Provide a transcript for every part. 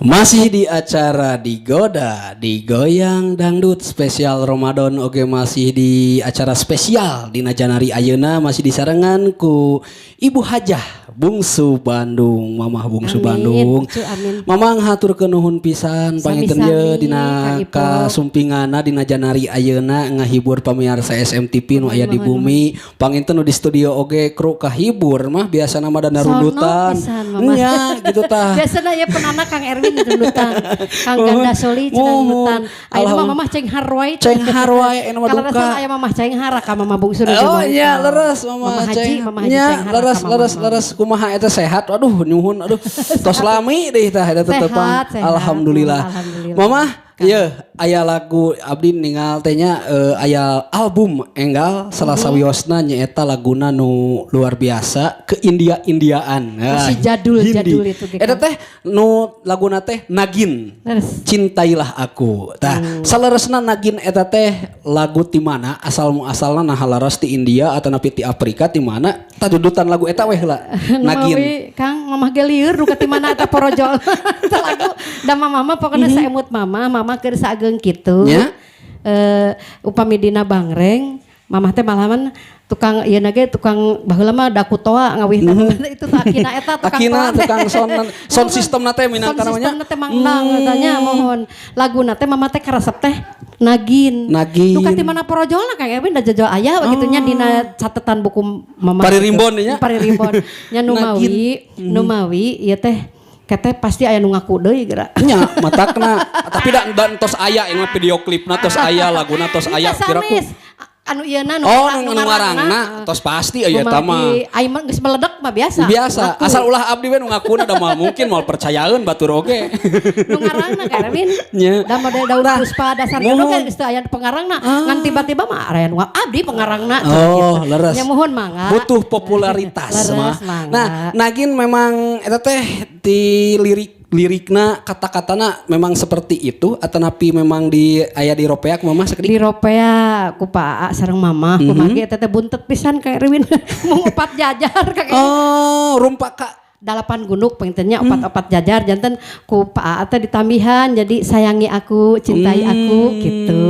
Masih di acara Digoda, Digoyang Dangdut spesial Ramadan. Oke, masih di acara spesial di Najanari Ayeuna, masih disarengan ku Ibu Hajah Bungsu Bandung, Mamah Bungsu Amin, Bandung. amin. Mamang hatur nuhun pisan panginten ye dina kasumpingana di Najanari Ayeuna ngahibur pamirsa SMTV nu aya di bumi. Panginten nu di studio oge kru kahibur mah biasa nama dana rundutan. Nya gitu tah. Biasana ya penana Kang Erwin rundutan. Kang Ganda Soli cenah rundutan. Ayeuna mamah ceng harway. Ceng harway anu Kalau duka. aya mamah ceng hara ka mamah Bungsu. Oh iya leres mamah ceng. Nya leres kumaha eta sehat. Aduh nyuhun aduh. Tos lami deui tah eta tetepan. Alhamdulillah. Mamah ieu aya lagu abdi ningal teh nya aya album enggal salah sawiosna nyaeta laguna nu luar biasa ke India-Indiaan. Masih jadul itu gitu. Eta teh nu laguna teh Nagin. Cintailah aku. Tah saleresna Nagin eta teh lagu ti mana asal muasalna nah laras ti India atau napi ti Afrika ti mana tadudutan lagu eta weh lah Nagin. Kang mamah ge lieur nu ti mana eta porojol. Eta lagu da mama pokona saemut mama keur sageung kitu. Ya. Upami dina bangreng, mamah teh malahan tukang ieu na ge tukang baheula mah dakutoa ngawihna itu takina eta tukang sound system na teh minangka namanya. Sound system na teh mangdang katanya mohon. Laguna teh mamah teh karesep teh Nagin. Duka ti mana porojolna Kang Erwin da jajal aya begitu nya dina catatan buku mamah. Paririmbon nya. Paririmbon. Nya nu mawi ieu teh kete pasti aya nu ngaku deui geura. Nya matakna tapi da tos aya ini video klipna tos aya laguna tos aya kira ku anu ieuna nu ngarangna tos pasti aya eta mah. Ai mah geus meledak mah biasa. Biasa asal ulah abdi we nu ngakuna da mah mungkin moal percayaeun batur oge. Nu ngarangna Karmin. Da model daun puspa dasar geus geus teu aya pengarangna ngan tiba-tiba mah aya nu abdi pengarangna. Oh, leres. Nya mohon mangga. Butuh popularitas mah. Nah, Nagin memang eta teh di lirikna kata-katana memang seperti itu atau napi memang di aya di Ropea ku mamah sakedik? Di Ropea ku Pak sareng mamah kumaha ge teh buntet pisan Kang Erwin mung 4 jajar Kang Erwin. Oh, rumpa ka 8 gunung pengennya 4 jajar janten ku Pak teh ditambihan jadi sayangi aku, cintai aku gitu.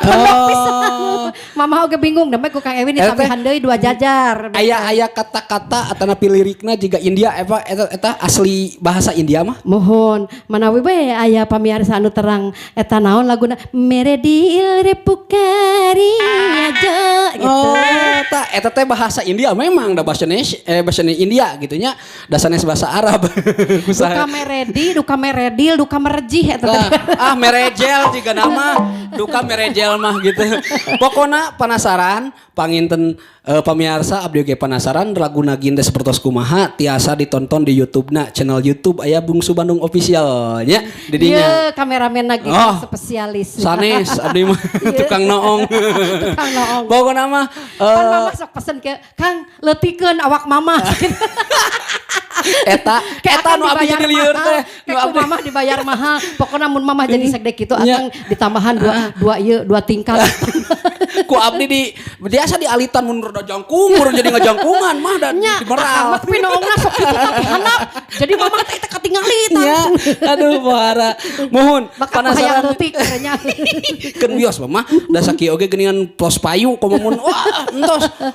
Oh. Mama oge bingung damai ku Kang Erwin ditambihan deui 2 jajar. Aya kata-kata atau napi lirikna juga India eta asli bahasa India mah? Mohon manawi bae aya pamirsa anu terang eta naon laguna mere dil repukari aja gitu. Oh, eta teh bahasa India memang da bahasa India gitu nya da sanes bahasa Arab. Duka meredil, duka merejih eta teh. Merejel juga nama duka merejel mah gitu. Pokona penasaran panginten pamirsa abdi ge penasaran lagu Nagin teh sapertos kumaha tiasa ditonton di YouTube-na channel YouTube aya Bungsu Bandung Official nya di dinya. Ieu kameramen Nagin spesialis. Sanes abdi mah tukang noong. Tukang noong. Pokona mah pan mama sok pesen ke Kang leutikeun awak mama. Eta nu abdi jadi lieur teh. Nu abdi mamah dibayar mahal. Pokona mun mamah jadi segede kitu akan ditambahan 2 tingkat. Ku abdi biasa di alitan mun rada jangkung urang jadi ngajangkungan mah dan dimeral. Tapi noongna sok kitu tapi handap. Jadi mamah teh katingali nya. Aduh bahara. Mohon penasaran leutik nya. Keun bios mah da sakieu oge geuningan plos payu komamun wah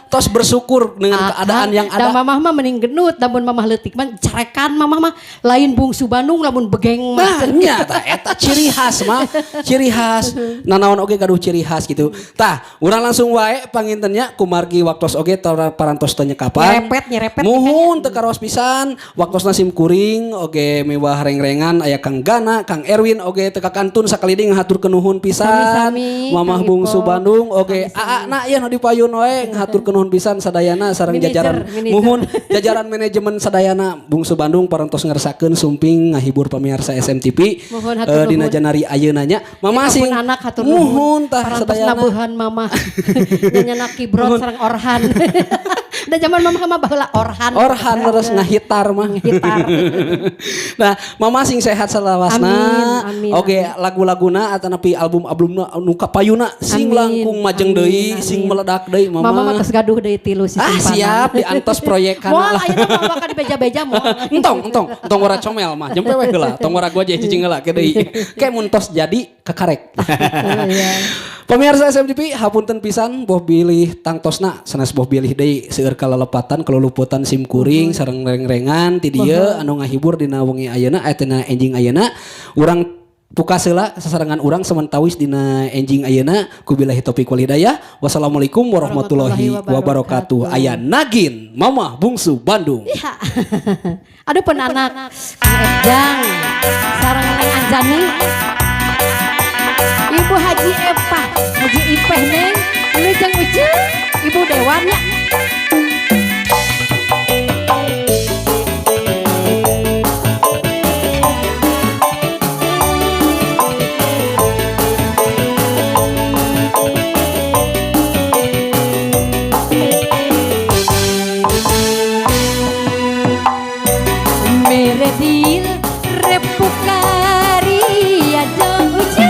tos bersyukur dengan keadaan yang ada. Da mamah mah mending genut da mun mamah leutik mah carekan mamah mah lain Bungsu Bandung lamun begeng mah. Nya tah eta ciri khas mah. Ciri khas. Nanaon oge gaduh ciri khas gitu. Tah, urang langsung wae pangintennya kumargi waktos oge parantos teu nyekapan. Nyerepet. Muhun teu karos pisan waktosna sim kuring oge mewah reng-rengan aya Kang Gana, Kang Erwin oge teu kakantun sakaliding ngahaturkeun nuhun pisan. Mamah Bungsu Bandung oge aana ieu nu dipayun wae ngahaturkeun nuhun pisan sadayana sareng jajaran muhun jajaran manajemen sadayana Bungsu Bandung parantos ngeresakeun sumping ngahibur pamirsa SMTV di Najanari ayeuna nya. Mama sing anak hatur nuhun tah sadayana nabuhan mamah. Nyanyi kibrot sareng orhan. Da zaman mamah mah baheula orhan. Orhan terus ngahitar mah. Nah, mama sing sehat salawasna. Amin. Oge lagu-laguna atanapi album-albumna nu kapayuna sing langkung majeng deui, sing meledak deui mama. Mama mah geus gaduh deui 3 si siap diantos proyekan lah. Moal ayeuna mah bakal dibeja-beja beja mau. Entong wara comel mah. Jempe we heula, tong wara gua jeung cicing heula ke deui. Kayak muntos jadi kekarek. Pemirsa SMTV hapunten pisan boh bilih tangtosna sanes boh bilih deui seueur kalelepatan keluluputan sim kuring sareng reng-rengan ti dieu anu ngahibur dina wengi ayeuna tina enjing ayeuna urang pukas heula sasarengan urang sementawis dina enjing ayeuna kubillahi taufiq wal hidayah. Wassalamualaikum warahmatullahi wabarakatuh. Aya Nagin Mama Bungsu Bandung. Iya. Aduh penanak Ejang sareng Neng Anjani. Ibu Haji Epah, Haji Ipeh Neng, lu jeung Ucu, Ibu Dewannya. Meredil repukari ya jeung Ucu.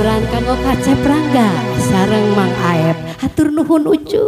Baturan kanggo Kacep Rangga sareng Mang Aep. Hatur nuhun Ucu.